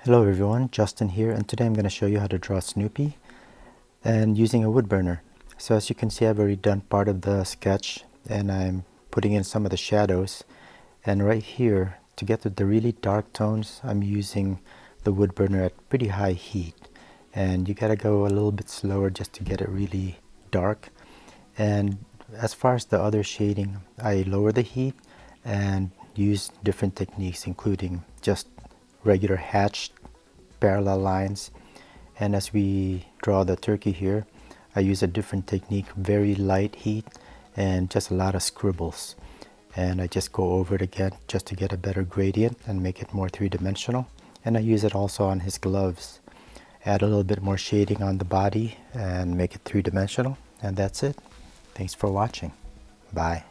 Hello everyone, Justin here, and today I'm going to show you how to draw Snoopy and using a wood burner. So as you can see, I've already done part of the sketch and I'm putting in some of the shadows. And right here, to get to the really dark tones, I'm using the wood burner at pretty high heat. And you gotta go a little bit slower just to get it really dark. And as far as the other shading, I lower the heat and use different techniques, including just regular hatched parallel lines. And as we draw the turkey here, I use a different technique, very light heat and just a lot of scribbles. And I just go over it again just to get a better gradient and make it more three-dimensional. And I use it also on his gloves. Add a little bit more shading on the body and make it three-dimensional. And that's it. Thanks for watching. Bye.